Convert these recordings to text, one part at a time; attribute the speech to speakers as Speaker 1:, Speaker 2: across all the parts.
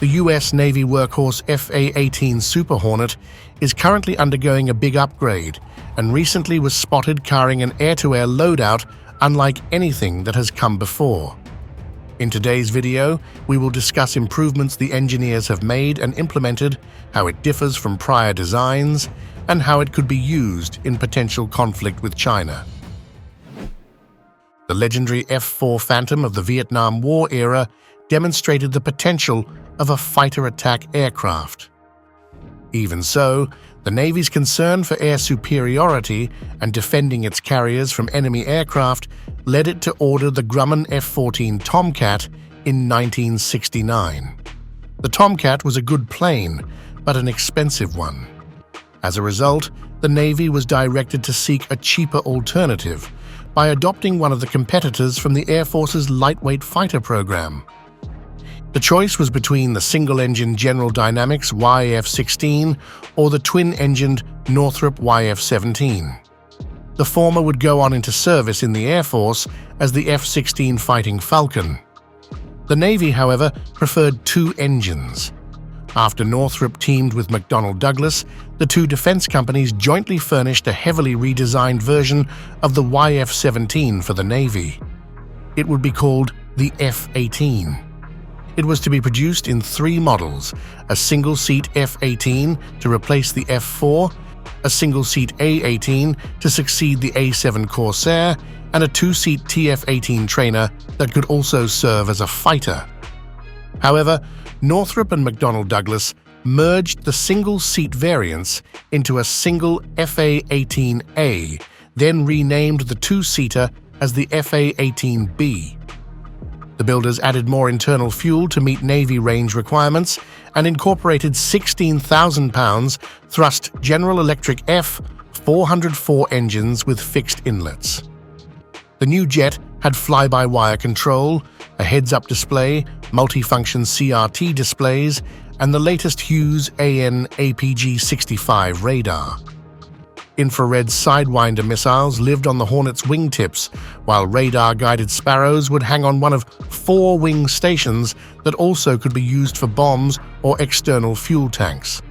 Speaker 1: The US Navy workhorse A-18 Super Hornet is currently undergoing a big upgrade and recently was spotted carrying an air-to-air loadout unlike anything that has come before. In today's video, we will discuss improvements the engineers have made and implemented, how it differs from prior designs, and how it could be used in potential conflict with China. The legendary F-4 Phantom of the Vietnam War era demonstrated the potential of a fighter attack aircraft. Even so, the Navy's concern for air superiority and defending its carriers from enemy aircraft led it to order the Grumman F-14 Tomcat in 1969. The Tomcat was a good plane, but an expensive one. As a result, the Navy was directed to seek a cheaper alternative by adopting one of the competitors from the Air Force's lightweight fighter program. The choice was between the single-engine General Dynamics YF-16 or the twin-engined Northrop YF-17. The former would go on into service in the Air Force as the F-16 Fighting Falcon. The Navy, however, preferred two engines. After Northrop teamed with McDonnell Douglas, the two defense companies jointly furnished a heavily redesigned version of the YF-17 for the Navy. It would be called the F-18. It was to be produced in three models: a single-seat F-18 to replace the F-4, a single-seat A-18 to succeed the A-7 Corsair, and a two-seat TF-18 trainer that could also serve as a fighter. However, Northrop and McDonnell Douglas merged the single-seat variants into a single FA-18A, then renamed the two-seater as the FA-18B. The builders added more internal fuel to meet Navy range requirements and incorporated 16,000 pounds thrust General Electric F-404 engines with fixed inlets. The new jet had fly-by-wire control, a heads-up display, multifunction CRT displays, and the latest Hughes AN APG-65 radar. Infrared Sidewinder missiles lived on the Hornet's wingtips, while radar-guided Sparrows would hang on one of 4 wing stations that also could be used for bombs or external fuel tanks.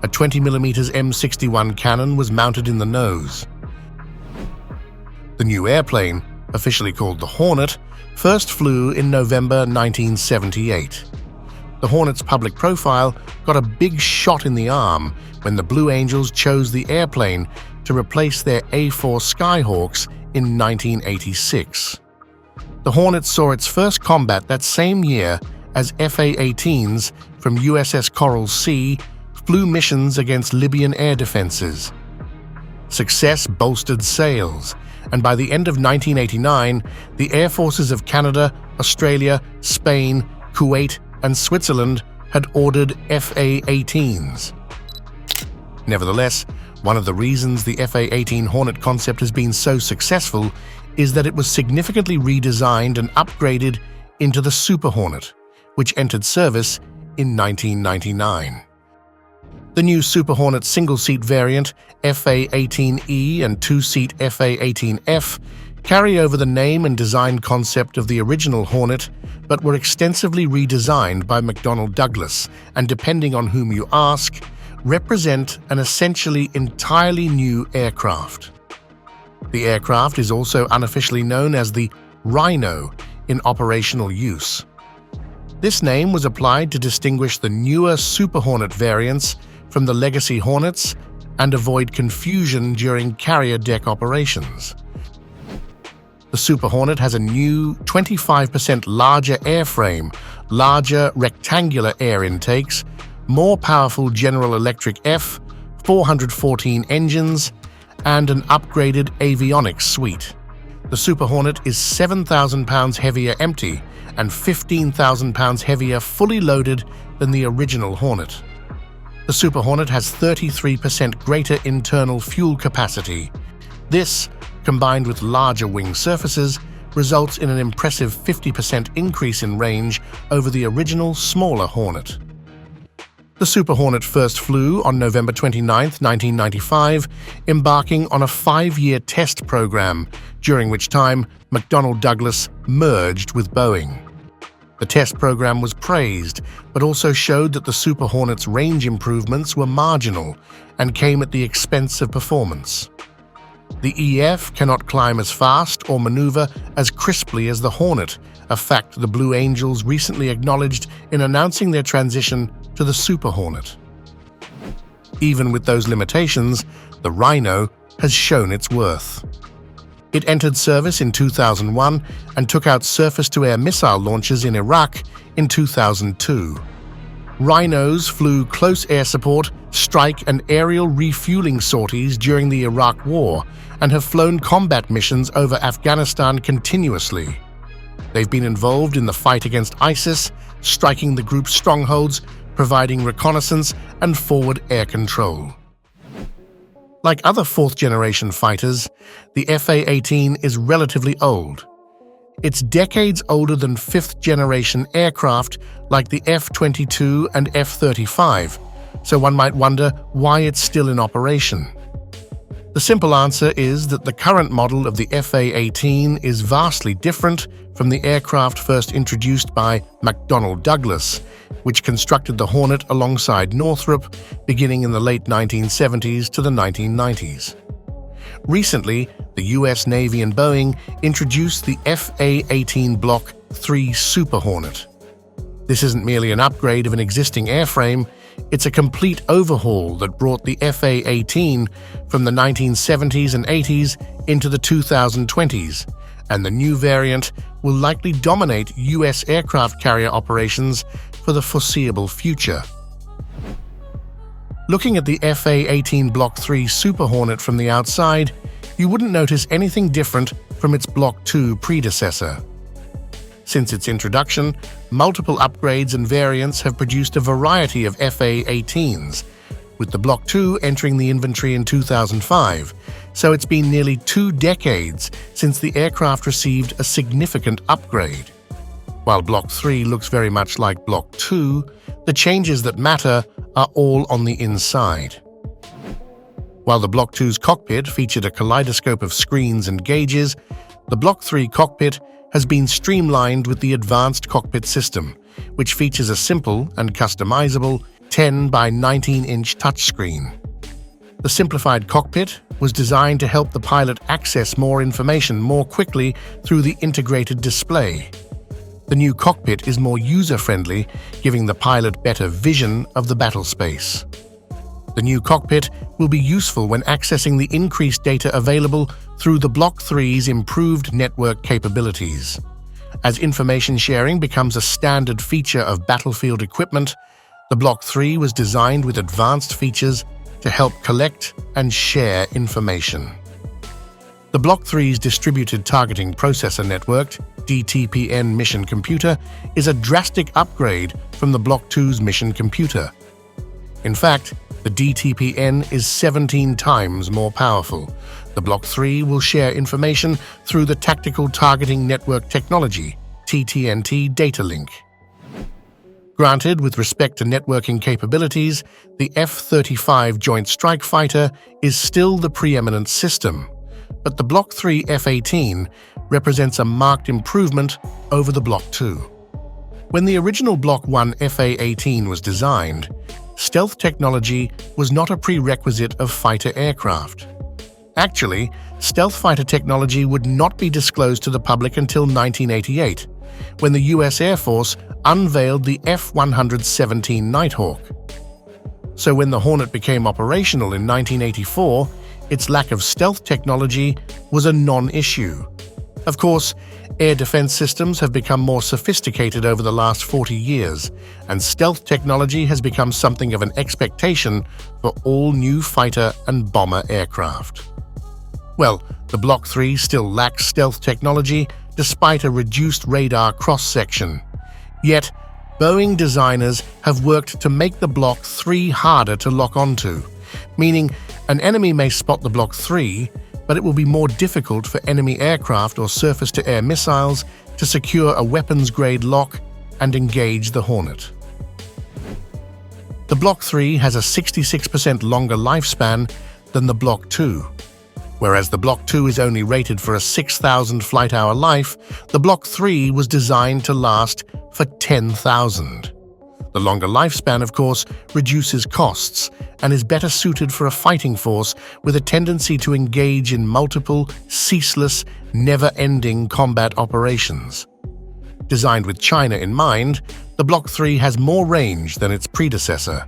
Speaker 1: A 20mm M61 cannon was mounted in the nose. The new airplane, officially called the Hornet, first flew in November 1978. The Hornet's public profile got a big shot in the arm when the Blue Angels chose the airplane to replace their A-4 Skyhawks in 1986. The Hornet saw its first combat that same year as FA-18s from USS Coral Sea flew missions against Libyan air defenses. Success bolstered sales, and by the end of 1989, the Air Forces of Canada, Australia, Spain, Kuwait, and Switzerland had ordered FA-18s. Nevertheless, one of the reasons the FA-18 Hornet concept has been so successful is that it was significantly redesigned and upgraded into the Super Hornet, which entered service in 1999. The new Super Hornet single-seat variant, FA-18E and two-seat FA-18F, carry over the name and design concept of the original Hornet, but were extensively redesigned by McDonnell Douglas and, depending on whom you ask, represent an essentially entirely new aircraft. The aircraft is also unofficially known as the Rhino in operational use. This name was applied to distinguish the newer Super Hornet variants from the legacy Hornets and avoid confusion during carrier deck operations. The Super Hornet has a new 25% larger airframe, larger rectangular air intakes, more powerful General Electric F-414 engines, and an upgraded avionics suite. The Super Hornet is 7,000 pounds heavier empty and 15,000 pounds heavier fully loaded than the original Hornet. The Super Hornet has 33% greater internal fuel capacity. This, combined with larger wing surfaces, results in an impressive 50% increase in range over the original smaller Hornet. The Super Hornet first flew on November 29, 1995, embarking on a 5-year test program, during which time McDonnell Douglas merged with Boeing. The test program was praised, but also showed that the Super Hornet's range improvements were marginal and came at the expense of performance. The EF cannot climb as fast or maneuver as crisply as the Hornet, a fact the Blue Angels recently acknowledged in announcing their transition to the Super Hornet. Even with those limitations, the Rhino has shown its worth. It entered service in 2001 and took out surface-to-air missile launches in Iraq in 2002. Rhinos flew close air support, strike and aerial refueling sorties during the Iraq War and have flown combat missions over Afghanistan continuously. They've been involved in the fight against ISIS, striking the group's strongholds, providing reconnaissance and forward air control. Like other fourth-generation fighters, the A-18 is relatively old. It's decades older than fifth-generation aircraft like the F-22 and F-35, so one might wonder why it's still in operation. The simple answer is that the current model of the F-18 is vastly different from the aircraft first introduced by McDonnell Douglas, which constructed the Hornet alongside Northrop beginning in the late 1970s to the 1990s. Recently, the US Navy and Boeing introduced the F-A-18 Block III Super Hornet. This isn't merely an upgrade of an existing airframe, it's a complete overhaul that brought the F-A-18 from the 1970s and 80s into the 2020s, and the new variant will likely dominate US aircraft carrier operations for the foreseeable future. Looking at the F-A-18 Block III Super Hornet from the outside, you wouldn't notice anything different from its Block II predecessor. Since its introduction, multiple upgrades and variants have produced a variety of F-A-18s, with the Block II entering the inventory in 2005, so it's been nearly 2 decades since the aircraft received a significant upgrade. While Block III looks very much like Block II, the changes that matter are all on the inside. While the Block II's cockpit featured a kaleidoscope of screens and gauges, the Block III cockpit has been streamlined with the Advanced Cockpit System, which features a simple and customizable 10 by 19-inch touchscreen. The simplified cockpit was designed to help the pilot access more information more quickly through the integrated display. The new cockpit is more user-friendly, giving the pilot better vision of the battle space. The new cockpit will be useful when accessing the increased data available through the Block III's improved network capabilities. As information sharing becomes a standard feature of battlefield equipment, the Block III was designed with advanced features to help collect and share information. The Block III's Distributed Targeting Processor Network, DTPN mission computer, is a drastic upgrade from the Block II's mission computer. In fact, the DTPN is 17 times more powerful. The Block III will share information through the Tactical Targeting Network Technology, TTNT data link. Granted, with respect to networking capabilities, the F-35 Joint Strike Fighter is still the preeminent system, but the Block III F-18 represents a marked improvement over the Block II. When the original Block I F-A-18 was designed, stealth technology was not a prerequisite of fighter aircraft. Actually, stealth fighter technology would not be disclosed to the public until 1988, when the US Air Force unveiled the F-117 Nighthawk. So when the Hornet became operational in 1984, its lack of stealth technology was a non-issue. Of course, air defense systems have become more sophisticated over the last 40 years, and stealth technology has become something of an expectation for all new fighter and bomber aircraft. Well, the Block III still lacks stealth technology despite a reduced radar cross-section. Yet, Boeing designers have worked to make the Block III harder to lock onto, meaning an enemy may spot the Block III, but it will be more difficult for enemy aircraft or surface-to-air missiles to secure a weapons-grade lock and engage the Hornet. The Block III has a 66% longer lifespan than the Block II. Whereas the Block 2 is only rated for a 6,000 flight-hour life, the Block 3 was designed to last for 10,000. The longer lifespan, of course, reduces costs and is better suited for a fighting force with a tendency to engage in multiple, ceaseless, never-ending combat operations. Designed with China in mind, the Block 3 has more range than its predecessor.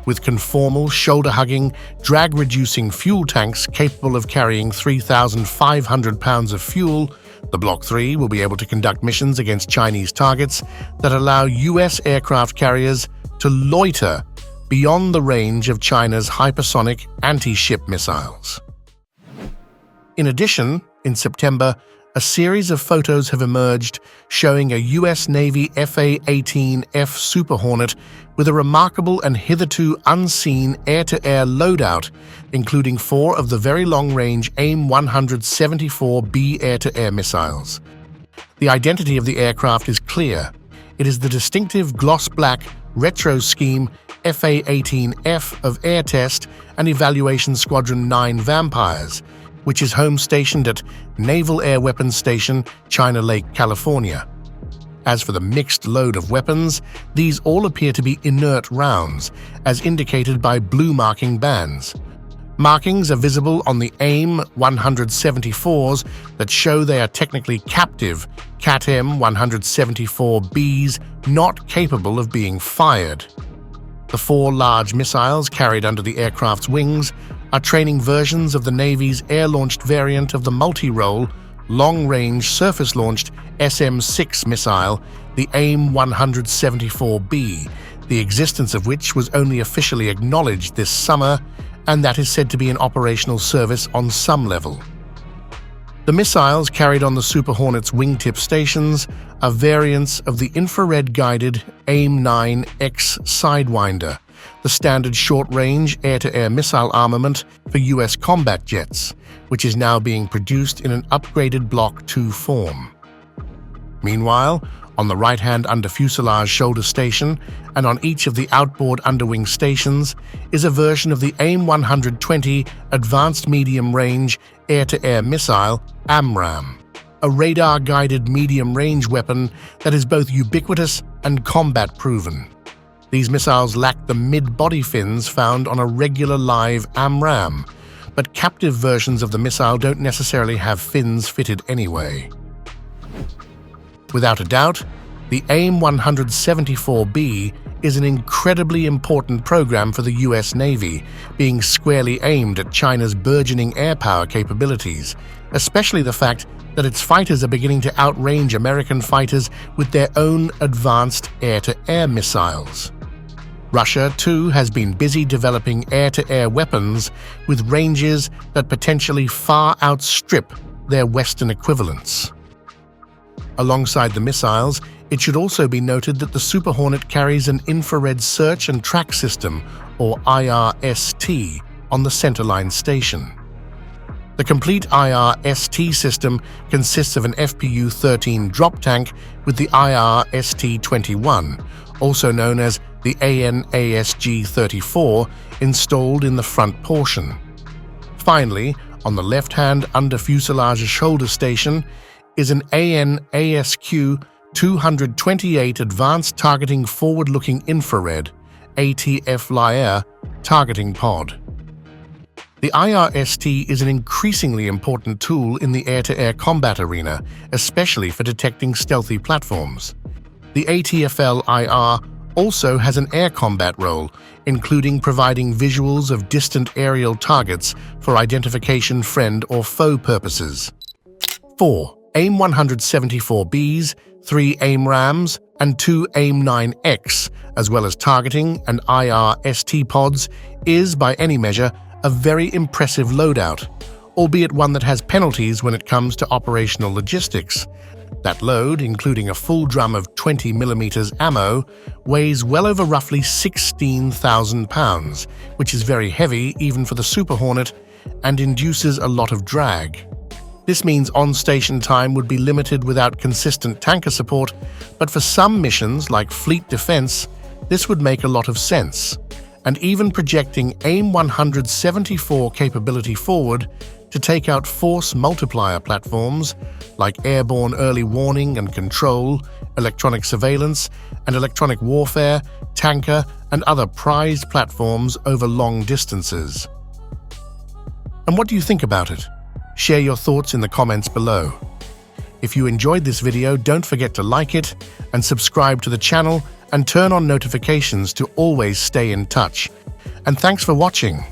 Speaker 1: With conformal, shoulder-hugging, drag-reducing fuel tanks capable of carrying 3,500 pounds of fuel, the Block 3 will be able to conduct missions against Chinese targets that allow U.S. aircraft carriers to loiter beyond the range of China's hypersonic anti-ship missiles. In addition, in September, a series of photos have emerged showing a U.S. Navy A-18F Super Hornet with a remarkable and hitherto unseen air-to-air loadout, including 4 of the very long-range AIM-174B air-to-air missiles. The identity of the aircraft is clear. It is the distinctive gloss-black retro scheme FA-18F of Air Test and Evaluation Squadron 9 Vampires, which is home stationed at Naval Air Weapons Station, China Lake, California. As for the mixed load of weapons, these all appear to be inert rounds, as indicated by blue marking bands. Markings are visible on the AIM-174s that show they are technically captive CAT-M-174Bs not capable of being fired. The 4 large missiles carried under the aircraft's wings are training versions of the Navy's air-launched variant of the multi-role, long-range surface-launched SM-6 missile, the AIM-174B, the existence of which was only officially acknowledged this summer, and that is said to be in operational service on some level. The missiles carried on the Super Hornet's wingtip stations are variants of the infrared-guided AIM-9X Sidewinder, the standard short-range air-to-air missile armament for U.S. combat jets, which is now being produced in an upgraded Block 2 form. Meanwhile, on the right-hand under-fuselage shoulder station and on each of the outboard underwing stations is a version of the AIM-120 Advanced Medium-Range Air-to-Air Missile, AMRAAM, a radar-guided medium-range weapon that is both ubiquitous and combat-proven. These missiles lack the mid-body fins found on a regular live AMRAAM, but captive versions of the missile don't necessarily have fins fitted anyway. Without a doubt, the AIM-174B is an incredibly important program for the U.S. Navy, being squarely aimed at China's burgeoning air power capabilities, especially the fact that its fighters are beginning to outrange American fighters with their own advanced air-to-air missiles. Russia, too, has been busy developing air-to-air weapons with ranges that potentially far outstrip their Western equivalents. Alongside the missiles, it should also be noted that the Super Hornet carries an infrared search and track system, or IRST, on the centerline station. The complete IRST system consists of an FPU-13 drop tank with the IRST-21, also known as the AN/ASG-34, installed in the front portion. Finally, on the left-hand under-fuselage shoulder station is an AN/ASQ-228 Advanced Targeting Forward-Looking Infrared ATF-LIAR targeting pod. The IRST is an increasingly important tool in the air-to-air combat arena, especially for detecting stealthy platforms. The ATF-LIAR also has an air combat role, including providing visuals of distant aerial targets for identification friend or foe purposes. 4. AIM-174Bs, 3 AIM-RAMs, and 2 AIM-9X, as well as targeting and IRST pods, is, by any measure, a very impressive loadout, albeit one that has penalties when it comes to operational logistics. That load, including a full drum of 20mm ammo, weighs well over roughly 16,000 pounds, which is very heavy even for the Super Hornet, and induces a lot of drag. This means on-station time would be limited without consistent tanker support, but for some missions like fleet defense, this would make a lot of sense, and even projecting AIM-174 capability forward to take out force multiplier platforms like airborne early warning and control, electronic surveillance, and electronic warfare, tanker, and other prized platforms over long distances. And what do you think about it? Share your thoughts in the comments below. If you enjoyed this video, don't forget to like it and subscribe to the channel and turn on notifications to always stay in touch. And thanks for watching.